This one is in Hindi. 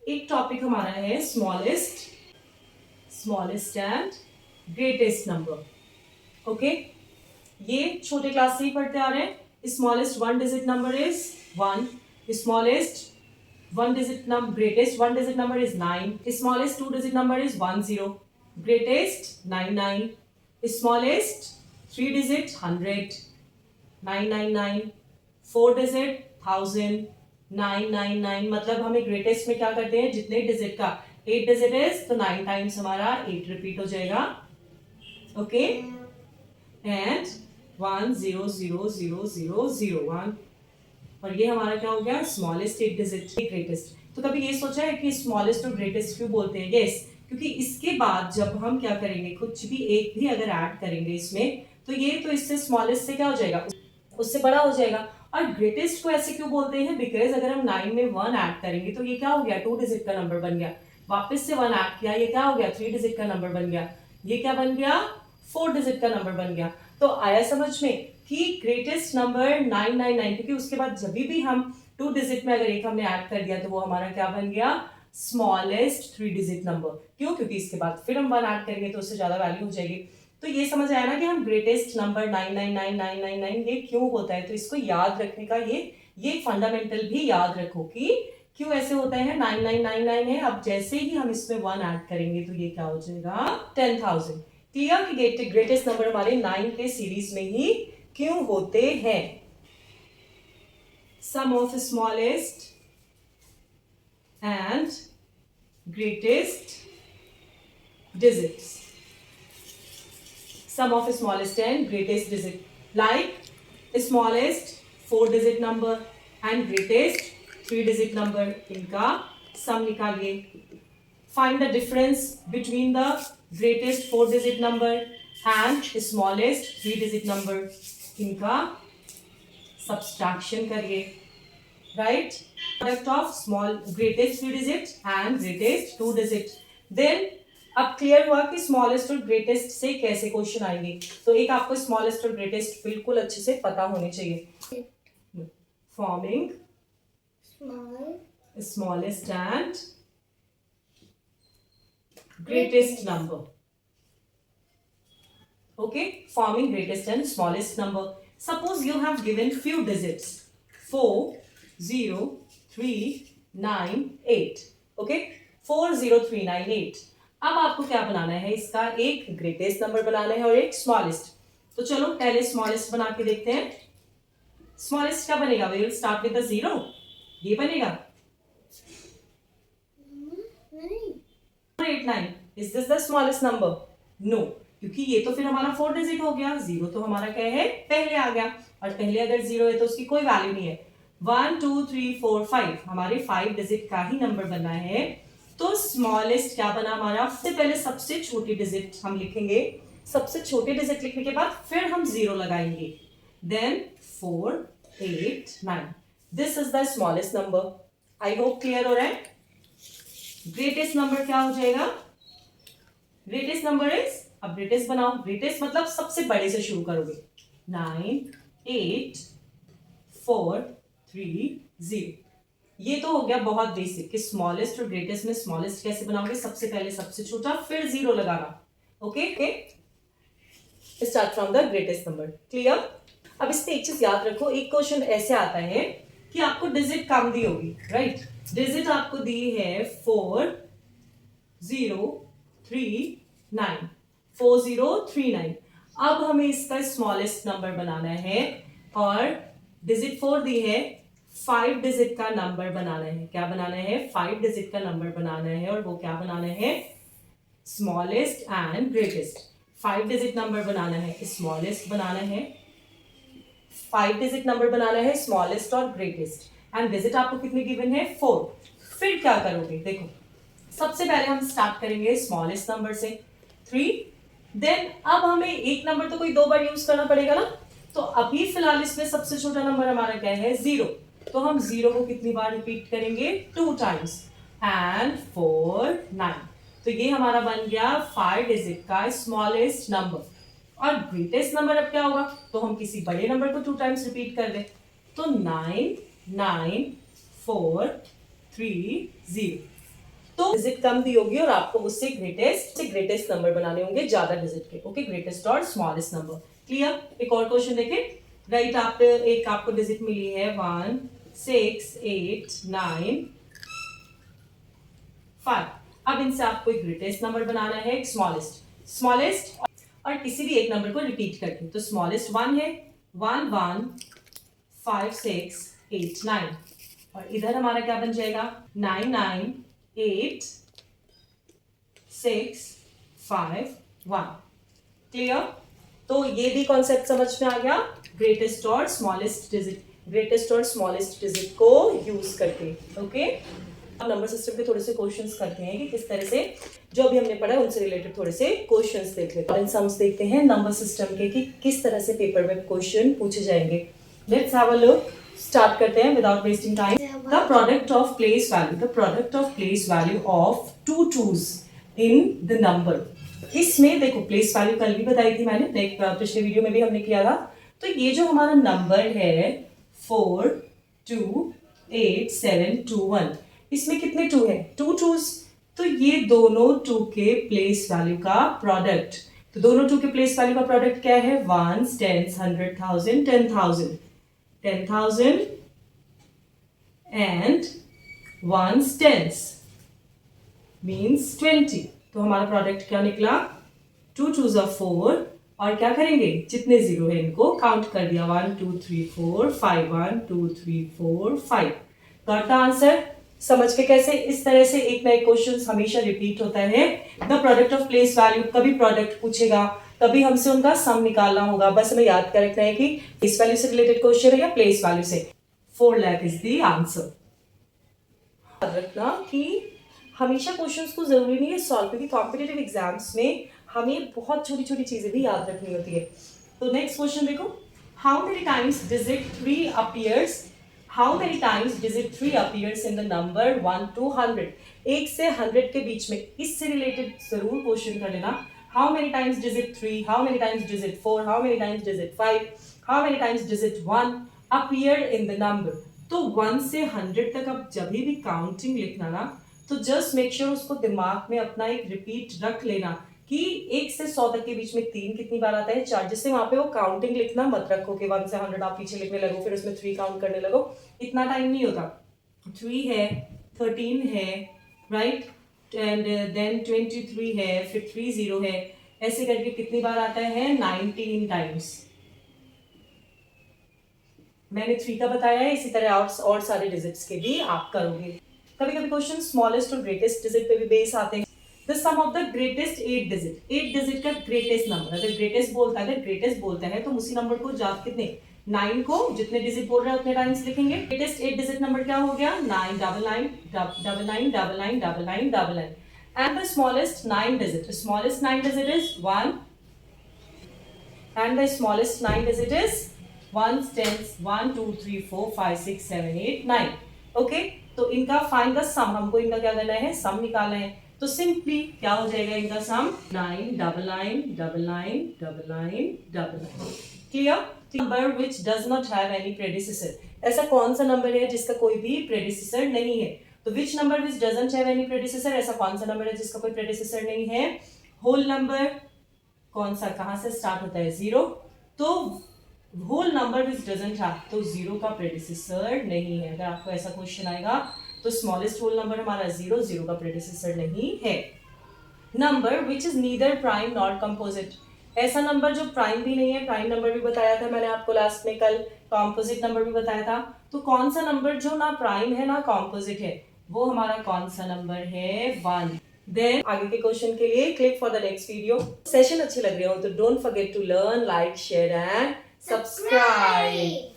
एक टॉपिक हमारा है smallest and greatest number. Okay, ये छोटे क्लास से ही पढ़ते आ रहे हैं। Smallest one digit number is 1, smallest one digit number greatest one digit number is 9, smallest two digit number is 10, greatest 99, smallest three digit 100, 999, four digit 1000, 999। मतलब हमें ग्रेटेस्ट में क्या करते हैं, जितने डिजिट का 8 डिजिट है तो 9 टाइम्स हमारा 8 रिपीट हो जाएगा। ओके, एंड 1000001, और ये हमारा क्या हो गया, स्मॉलेस्ट 8 डिजिट ग्रेटेस्ट। तो कभी ये सोचा है कि स्मॉलेस्ट और ग्रेटेस्ट क्यों बोलते हैं? यस, क्योंकि इसके बाद जब हम क्या करेंगे, कुछ भी एक भी अगर ऐड करेंगे इसमें, तो ये तो इससे स्मॉलेस्ट से क्या हो जाएगा, उससे बड़ा हो जाएगा। और ग्रेटेस्ट को ऐसे क्यों बोलते हैं, बिकॉज अगर हम 9 में 1 ऐड करेंगे तो ये क्या हो गया, 2 डिजिट का नंबर बन गया। वापस से 1 ऐड किया, ये क्या हो गया, 3 डिजिट का नंबर बन गया। ये क्या बन गया, 4 डिजिट का नंबर बन गया। तो आया समझ में कि ग्रेटेस्ट नंबर 999, क्योंकि उसके बाद जब भी हम 2 डिजिट में अगर एक हमने ऐड कर दिया तो वो हमारा क्या बन गया, स्मॉलेस्ट 3 डिजिट नंबर। क्यों, क्योंकि इसके बाद फिर हम 1 ऐड करेंगे तो उससे ज्यादा वैल्यू हो जाएगी। तो ये समझ आया ना कि हम ग्रेटेस्ट नंबर 999999 ये क्यों होता है। तो इसको याद रखने का ये फंडामेंटल भी याद रखो कि क्यों ऐसे होता है। 9999 है, अब जैसे ही हम इसमें 1 ऐड करेंगे तो ये क्या हो जाएगा, 10,000। क्लियर कि ग्रेटेस्ट नंबर हमारे 9 के सीरीज में ही क्यों होते हैं। Sum of smallest and greatest digits, sum of smallest and greatest digit, like smallest 4 digit number and greatest 3 digit number, इनका sum निकालिए। Find the difference between the greatest 4 digit number and smallest 3 digit number, इनका subtraction करिए। Right? Product of small greatest 3 digit and greatest 2 digit. Then अब क्लियर हुआ कि स्मॉलेस्ट और ग्रेटेस्ट से कैसे क्वेश्चन आएंगे। तो एक आपको स्मॉलेस्ट और ग्रेटेस्ट बिल्कुल अच्छे से पता होने चाहिए। Forming smallest and greatest number. Okay, forming greatest and smallest number. Suppose you have given few digits 4 0 3 9 8। Okay, 4 0 3 9 8। अब आपको क्या बनाना है, इसका एक ग्रेटेस्ट नंबर बनाना है और एक स्मॉलेस्ट। तो चलो पहले स्मॉलेस्ट बना के देखते हैं। स्मॉलेस्ट क्या बनेगा, we will start with the 0, ये बनेगा 89। Is this the smallest number? No, क्योंकि ये तो फिर हमारा 4 डिजिट हो गया। 0 तो हमारा क्या है, पहले आ गया, और पहले अगर 0 है तो उसकी कोई वैल्यू नहीं है। 1 2 3 4 5 हमारे 5 डिजिट का ही नंबर बनना है। तो स्मॉलेस्ट क्या बना हमारा, सबसे पहले सबसे छोटी डिजिट हम लिखेंगे। सबसे छोटे डिजिट लिखने के बाद फिर हम 0 लगाएंगे। Then 4 8 9, this is the smallest number. I hope clear हो रहा है। ग्रेटेस्ट नंबर क्या हो जाएगा, ग्रेटेस्ट नंबर इज, अब ग्रेटेस्ट बनाओ। ग्रेटेस्ट मतलब सबसे बड़े से शुरू करोगे। 9 8 4 3 0। ये तो हो गया बहुत बेसिक कि स्मॉलेस्ट और ग्रेटेस्ट में स्मॉलेस्ट कैसे बनाओगे, सबसे पहले सबसे छोटा फिर 0 लगाना। Okay, start from the greatest number. Clear. अब इसमें एक चीज याद रखो, एक क्वेश्चन ऐसे आता है कि आपको डिजिट कम दी होगी, राइट। डिजिट आपको दी है 4 0 3 9, 4039। अब हमें इसका स्मॉलेस्ट नंबर बनाना है और डिजिट 4 दी है, 5 डिजिट का नंबर बनाना है। क्या बनाना है, 5 डिजिट का नंबर बनाना है, और वो क्या बनाना है, smallest and greatest. 5 digit number बनाना है, स्मॉलेस्ट बनाना है, 5 डिजिट नंबर बनाना है, स्मॉलेस्ट और ग्रेटेस्ट। एंड डिजिट आपको कितने गिवन है, 4। फिर क्या करोगे, देखो सबसे पहले हम स्टार्ट करेंगे स्मॉलेस्ट नंबर से 3। देन अब हमें एक नंबर तो कोई 2 बार यूज करना पड़ेगा ना। तो अभी फिलहाल इसमें सबसे छोटा नंबर हमारा क्या है, 0। तो हम 0 को कितनी बार रिपीट करेंगे, 2 टाइम्स। एंड 4 9, तो ये हमारा बन गया 5 डिजिट का स्मॉलेस्ट नंबर। और ग्रेटेस्ट नंबर अब क्या होगा, तो हम किसी बड़े नंबर को 2 टाइम्स रिपीट कर दें। तो 9 9 4 3 0। तो डिजिट कम दी होगी और आपको उससे ग्रेटेस्ट नंबर बनाने होंगे ज्यादा डिजिट के. ओके, ग्रेटेस्ट और स्मॉलेस्ट नंबर. क्लियर. एक और क्वेश्चन देखें. राइट, आपको डिजिट मिली है 1 6 8 9 5. अब इनसे आपको एक ग्रेटेस्ट नंबर बनाना है, एक स्मॉलेस्ट और किसी भी एक नंबर को रिपीट करके. तो स्मॉलेस्ट 1 है, 1 1 5 6 8 9. और इधर हमारा क्या बन जाएगा, 9 9 8 6 5 1. क्लियर. तो ये भी कॉन्सेप्ट समझ में आ गया, ग्रेटेस्ट और स्मॉलेस्ट डिजिट को यूज करके. ओके. अब नंबर सिस्टम के थोड़े से क्वेश्चंस करते हैं कि किस तरह से जो अभी हमने पढ़ा है उनसे रिलेटेड थोड़े से क्वेश्चंस देख लेते हैं. सम्स देखते हैं नंबर सिस्टम के कि किस तरह से पेपर में क्वेश्चन पूछे जाएंगे. Let's have a look. Start करते हैं without wasting time. The product of place value of to twos in the number. इसमें देखो प्लेस वैल्यू कल भी बताई थी मैंने, पिछले वीडियो में भी हमने किया था. तो ये जो हमारा नंबर है 4 2 8 7 2 1, इसमें कितने टू है, 2 टूज. तो ये दोनों टू के प्लेस वैल्यू का प्रोडक्ट. तो दोनों टू के प्लेस वैल्यू का प्रोडक्ट क्या है, 1s 10s 100,000 10,000 and 1s 10s means 20. तो हमारा प्रोडक्ट क्या निकला, 2 2s are 4. और क्या करेंगे, जितने जीरो है इनको काउंट कर दिया, 1 2 3 4 5 1 2 3 4 5. Got the answer. समझ के कैसे, इस तरह से एक ना एक क्वेश्चन हमेशा रिपीट होता है. The product of place value, कभी प्रोडक्ट पूछेगा, कभी हमसे उनका सम निकालना होगा. बस हमें याद कर रखना है कि प्लेस वैल्यू से रिलेटेड क्वेश्चन है या प्लेस वैल्यू से. 4 लाख इज द आंसर. याद रखना कि हमेशा क्वेश्चंस को जरूरी नहीं है सॉल्व, क्योंकि कॉम्पिटिटिव एग्जाम्स में हमें बहुत छोटी छोटी चीजें भी याद रखनी होती है. तो नेक्स्ट क्वेश्चन देखो. How many times digit 3 appears in the number 1 to 100. 1 से 100 के बीच में, इससे रिलेटेड जरूर क्वेश्चन कर लेना. How many times digit 3, how many times digit 4, how many times digit 5, how many times digit 1 appear in the number. तो 1 से 100 तक अब जब भी काउंटिंग लिखना ना, तो जस्ट मेक श्योर उसको दिमाग में अपना एक रिपीट रख लेना कि 1 से 100 तक के बीच में 3 कितनी बार आता है, 4. जिससे वहां पे वो काउंटिंग लिखना मत रखो कि 1 से 100 आप पीछे लिखने लगो फिर उसमें 3 काउंट करने लगो. इतना टाइम नहीं होता. 3 है, 13 है, राइट, एंड देन 23 है, फिर 30 है. ऐसे करके कितनी बार आता है, 19 टाइम्स. मैंने 3 का बताया है, इसी तरह और सारे डिजिट्स के भी आप करोगे. कभी कभी क्वेश्चन स्मॉलेस्ट और ग्रेटेस्ट डिजिट पे भी बेस आते हैं. The sum of the greatest 8 digit का ग्रेटेस्ट नंबर. अगर ग्रेटेस्ट बोलता है तो उसी नंबर को कितने 9 को जितने डिजिट बोल रहा है उतने टाइम्स लिखेंगे. ग्रेटेस्ट 8 डिजिट नंबर क्या हो गया, 9 99 99 99 99 99. And the smallest 9 digit is 1 and the smallest 9 digit is 1s 10s 1 2 3 4 5 6 7 8 9. Okay. तो इनका फाइंड द सम, हमको इनका क्या करना है, सम निकालना है. तो सिंपली क्या हो जाएगा इनका सम, 9 9 9 9 9 9. Clear. Number which does not have any predecessor. ऐसा कौन सा नंबर है जिसका कोई भी प्रेडिसेसर नहीं है. तो which number which doesn't have any predecessor, ऐसा कौन सा नंबर है जिसका कोई प्रेडिसेसर नहीं है. होल नंबर कौन सा, कहां से स्टार्ट होता है, 0. तो whole number which doesn't have, तो 0 का प्रेडिसेसर नहीं है. अगर आपको ऐसा क्वेश्चन आएगा तो स्मॉलेस्ट होल नंबर हमारा 0 का प्रेडिसेसर नहीं है. Number which is neither prime not composite. ऐसा नंबर जो प्राइम भी नहीं है, प्राइम नंबर भी बताया था मैंने आपको लास्ट में कल, कॉम्पोजिट नंबर भी बताया था. तो कौन सा नंबर जो ना प्राइम है ना कॉम्पोजिट है, वो हमारा कौन सा नंबर है, 1. देन आगे के क्वेश्चन के लिए click for the next video. Session अच्छे लग रहे हो तो don't forget to learn, like, share and subscribe.